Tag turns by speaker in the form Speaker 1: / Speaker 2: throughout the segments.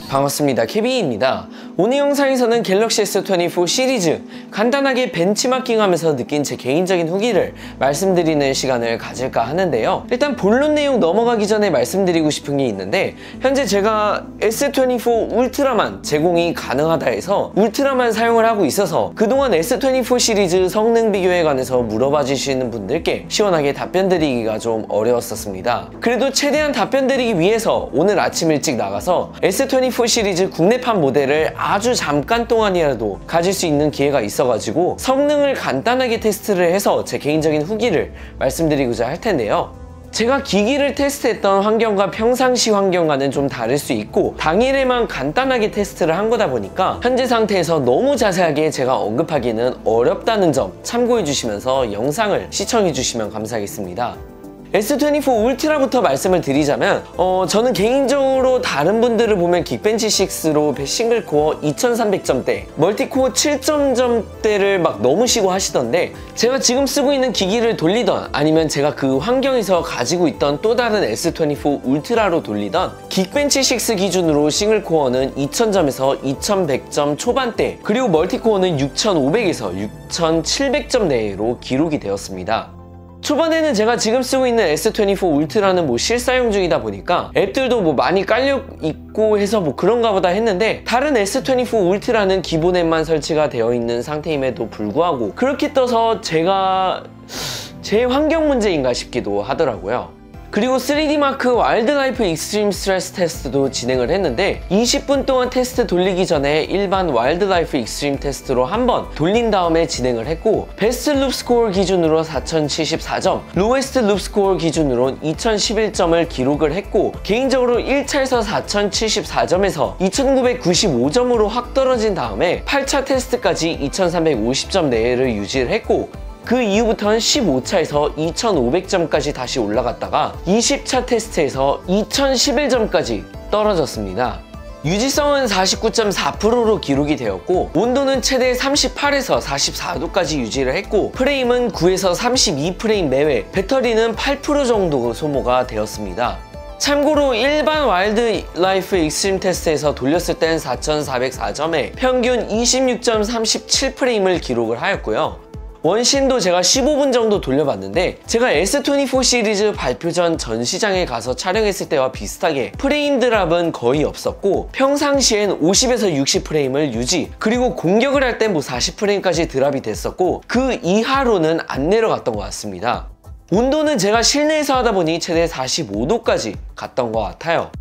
Speaker 1: 반갑습니다. 케빈입니다. 오늘 영상에서는 갤럭시 S24 시리즈 간단하게 벤치마킹하면서 느낀 제 개인적인 후기를 말씀드리는 시간을 가질까 하는데요. 일단 본론 내용 넘어가기 전에 말씀드리고 싶은 게 있는데, 현재 제가 S24 울트라만 제공이 가능하다 해서 울트라만 사용을 하고 있어서 그동안 S24 시리즈 성능 비교에 관해서 물어봐 주시는 분들께 시원하게 답변 드리기가 좀 어려웠었습니다. 그래도 최대한 답변 드리기 위해서 오늘 아침 일찍 나가서 S24 시리즈 국내판 모델을 아주 잠깐 동안이라도 가질 수 있는 기회가 있어가지고 성능을 간단하게 테스트를 해서 제 개인적인 후기를 말씀드리고자 할 텐데요. 제가 기기를 테스트했던 환경과 평상시 환경과는 좀 다를 수 있고 당일에만 간단하게 테스트를 한 거다 보니까 현재 상태에서 너무 자세하게 제가 언급하기는 어렵다는 점 참고해 주시면서 영상을 시청해 주시면 감사하겠습니다. S24 울트라부터 말씀을 드리자면 저는 개인적으로 다른 분들을 보면 긱벤치 6로 싱글코어 2300점대, 멀티코어 7점대를 막 넘으시고 하시던데, 제가 지금 쓰고 있는 기기를 돌리던 아니면 제가 그 환경에서 가지고 있던 또 다른 S24 울트라로 돌리던 긱벤치 6 기준으로 싱글코어는 2000점에서 2100점 초반대, 그리고 멀티코어는 6500에서 6700점 내로 기록이 되었습니다. 초반에는 제가 지금 쓰고 있는 S24 울트라는 실사용 중이다 보니까 앱들도 많이 깔려 있고 해서 그런가 보다 했는데, 다른 S24 울트라는 기본 앱만 설치가 되어 있는 상태임에도 불구하고 그렇게 떠서 제가 제 환경 문제인가 싶기도 하더라고요. 그리고 3D마크 와일드라이프 익스트림 스트레스 테스트도 진행을 했는데 20분 동안 테스트 돌리기 전에 일반 와일드라이프 익스트림 테스트로 한번 돌린 다음에 진행을 했고, 베스트 룹 스코어 기준으로 4074점, 로에스트 룹 스코어 기준으로 2011점을 기록을 했고, 개인적으로 1차에서 4074점에서 2995점으로 확 떨어진 다음에 8차 테스트까지 2350점 내를 유지를 했고, 그 이후부터는 15차에서 2500점까지 다시 올라갔다가 20차 테스트에서 2011점까지 떨어졌습니다. 유지성은 49.4%로 기록이 되었고, 온도는 최대 38에서 44도까지 유지를 했고, 프레임은 9에서 32프레임 내외, 배터리는 8% 정도 소모가 되었습니다. 참고로 일반 와일드라이프 익스트림 테스트에서 돌렸을 땐 4404점에 평균 26.37프레임을 기록을 하였고요. 원신도 제가 15분 정도 돌려봤는데, 제가 S24 시리즈 발표 전 전시장에 가서 촬영했을 때와 비슷하게 프레임 드랍은 거의 없었고, 평상시엔 50에서 60프레임을 유지, 그리고 공격을 할 땐 40프레임까지 드랍이 됐었고, 그 이하로는 안 내려갔던 것 같습니다. 온도는 제가 실내에서 하다 보니 최대 45도까지 갔던 것 같아요.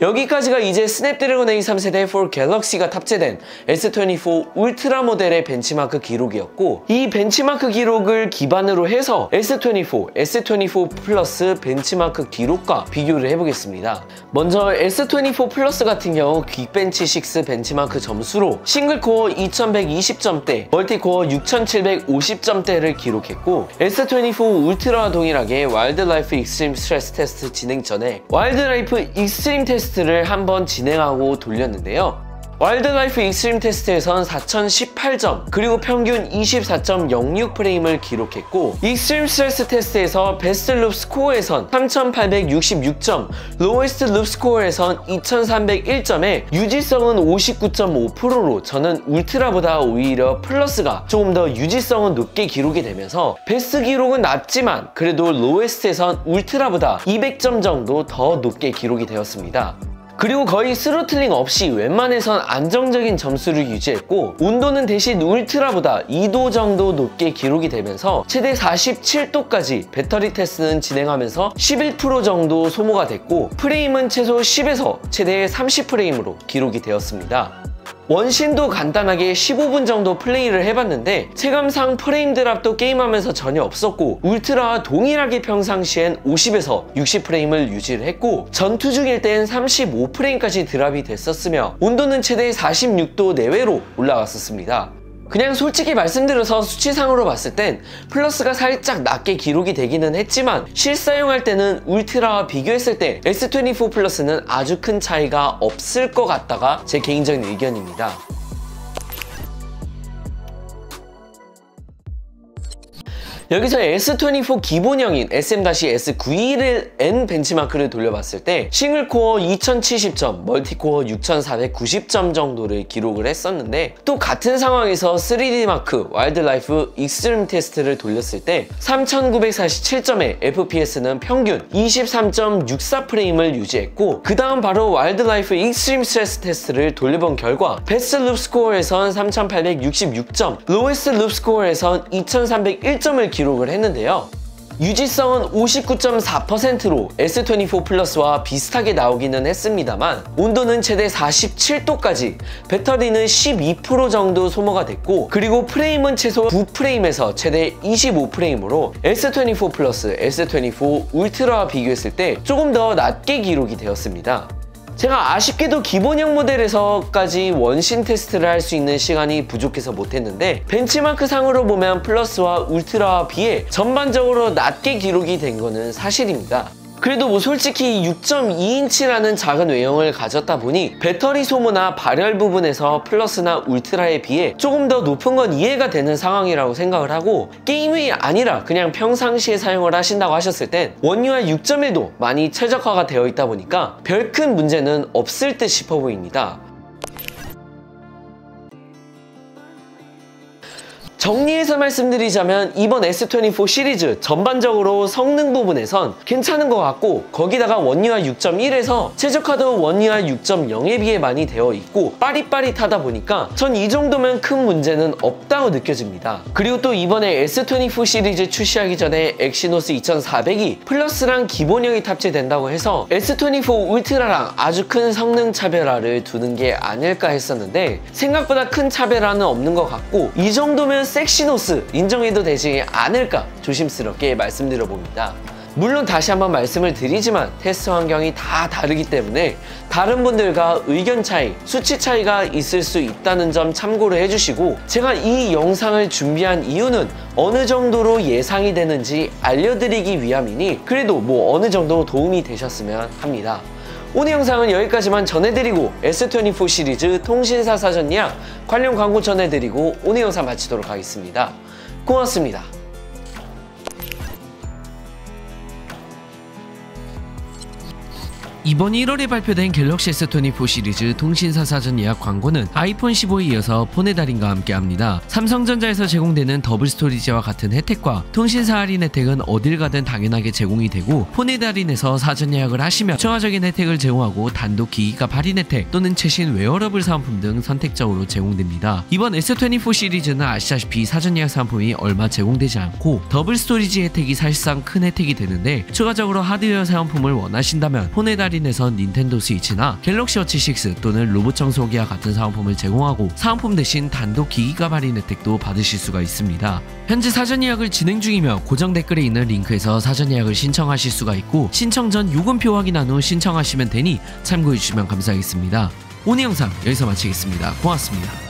Speaker 1: 여기까지가 이제 스냅드래곤 A3세대 4 갤럭시가 탑재된 S24 울트라 모델의 벤치마크 기록이었고, 이 벤치마크 기록을 기반으로 해서 S24, S24 플러스 벤치마크 기록과 비교를 해보겠습니다. 먼저 S24 플러스 같은 경우 긱벤치 6 벤치마크 점수로 싱글코어 2120점대, 멀티코어 6750점대를 기록했고, S24 울트라와 동일하게 와일드라이프 익스트림 스트레스 테스트 진행 전에 와일드라이프 익스트림 테스트를 한번 진행하고 돌렸는데요. 와일드라이프 익스트림 테스트에선 4018점, 그리고 평균 24.06프레임을 기록했고, 익스트림 스트레스 테스트에서 베스트 룹 스코어에선 3866점, 로에스트 룹 스코어에선 2301점에 유지성은 59.5%로 저는 울트라보다 오히려 플러스가 조금 더 유지성은 높게 기록이 되면서 베스트 기록은 낮지만 그래도 로에스트에선 울트라보다 200점 정도 더 높게 기록이 되었습니다. 그리고 거의 스로틀링 없이 웬만해선 안정적인 점수를 유지했고, 온도는 대신 울트라보다 2도 정도 높게 기록이 되면서 최대 47도까지 배터리 테스트는 진행하면서 11% 정도 소모가 됐고, 프레임은 최소 10에서 최대 30프레임으로 기록이 되었습니다. 원신도 간단하게 15분 정도 플레이를 해봤는데 체감상 프레임 드랍도 게임하면서 전혀 없었고, 울트라와 동일하게 평상시엔 50에서 60프레임을 유지를 했고, 전투 중일 땐 35프레임까지 드랍이 됐었으며 온도는 최대 46도 내외로 올라갔었습니다. 그냥 솔직히 말씀드려서 수치상으로 봤을 땐 플러스가 살짝 낮게 기록이 되기는 했지만 실사용할 때는 울트라와 비교했을 때 S24 플러스는 아주 큰 차이가 없을 것 같다가 제 개인적인 의견입니다. 여기서 S24 기본형인 SM-S921N 벤치마크를 돌려봤을 때 싱글코어 2070점, 멀티코어 6490점 정도를 기록을 했었는데, 또 같은 상황에서 3D마크 와일드라이프 익스트림 테스트를 돌렸을 때 3947점의 FPS는 평균 23.64프레임을 유지했고, 그 다음 바로 와일드라이프 익스트림 스트레스 테스트를 돌려본 결과 베스트 룹 스코어에선 3866점, 로에스트 룹 스코어에선 2301점을 기록을 했는데요. 유지성은 59.4%로 S24 플러스와 비슷하게 나오기는 했습니다만, 온도는 최대 47도까지, 배터리는 12% 정도 소모가 됐고, 그리고 프레임은 최소 9프레임에서 최대 25프레임으로 S24 플러스, S24 울트라와 비교했을 때 조금 더 낮게 기록이 되었습니다. 제가 아쉽게도 기본형 모델에서까지 원신 테스트를 할 수 있는 시간이 부족해서 못했는데, 벤치마크 상으로 보면 플러스와 울트라와 비해 전반적으로 낮게 기록이 된 거는 사실입니다. 그래도 뭐 솔직히 6.2인치라는 작은 외형을 가졌다 보니 배터리 소모나 발열 부분에서 플러스나 울트라에 비해 조금 더 높은 건 이해가 되는 상황이라고 생각을 하고, 게임이 아니라 그냥 평상시에 사용을 하신다고 하셨을 땐 원UI 6.1도 많이 최적화가 되어 있다 보니까 별 큰 문제는 없을 듯 싶어 보입니다. 정리해서 말씀드리자면 이번 S24 시리즈 전반적으로 성능 부분에선 괜찮은 것 같고, 거기다가 원UI 6.1에서 최적화도 원UI 6.0에 비해 많이 되어 있고 빠릿빠릿하다 보니까 전 이 정도면 큰 문제는 없다고 느껴집니다. 그리고 또 이번에 S24 시리즈 출시하기 전에 엑시노스 2400이 플러스랑 기본형이 탑재된다고 해서 S24 울트라랑 아주 큰 성능 차별화를 두는 게 아닐까 했었는데, 생각보다 큰 차별화는 없는 것 같고, 이 정도면 엑시노스 인정해도 되지 않을까 조심스럽게 말씀드려 봅니다. 물론 다시 한번 말씀을 드리지만 테스트 환경이 다 다르기 때문에 다른 분들과 의견 차이, 수치 차이가 있을 수 있다는 점 참고를 해주시고, 제가 이 영상을 준비한 이유는 어느 정도로 예상이 되는지 알려드리기 위함이니 그래도 뭐 어느 정도 도움이 되셨으면 합니다. 오늘 영상은 여기까지만 전해드리고 S24 시리즈 통신사 사전 예약 관련 광고 전해드리고 오늘 영상 마치도록 하겠습니다. 고맙습니다. 이번 1월에 발표된 갤럭시 S24 시리즈 통신사 사전 예약 광고는 아이폰 15에 이어서 폰의 달인과 함께합니다. 삼성전자에서 제공되는 더블 스토리지와 같은 혜택과 통신사 할인 혜택은 어딜 가든 당연하게 제공이 되고, 폰의 달인에서 사전 예약을 하시면 추가적인 혜택을 제공하고 단독 기기값 할인 혜택 또는 최신 웨어러블 사은품 등 선택적으로 제공됩니다. 이번 S24 시리즈는 아시다시피 사전 예약 사은품이 얼마 제공되지 않고 더블 스토리지 혜택이 사실상 큰 혜택이 되는데, 추가적으로 하드웨어 사은품을 원하신다면 폰의 달인 에선 닌텐도 스위치나 갤럭시 워치 6 또는 로봇 청소기와 같은 사은품을 제공하고, 사은품 대신 단독 기기값 할인 혜택도 받으실 수가 있습니다. 현재 사전 예약을 진행 중이며 고정 댓글에 있는 링크에서 사전 예약을 신청하실 수가 있고, 신청 전 요금표 확인한 후 신청하시면 되니 참고해 주시면 감사하겠습니다. 오늘 영상 여기서 마치겠습니다. 고맙습니다.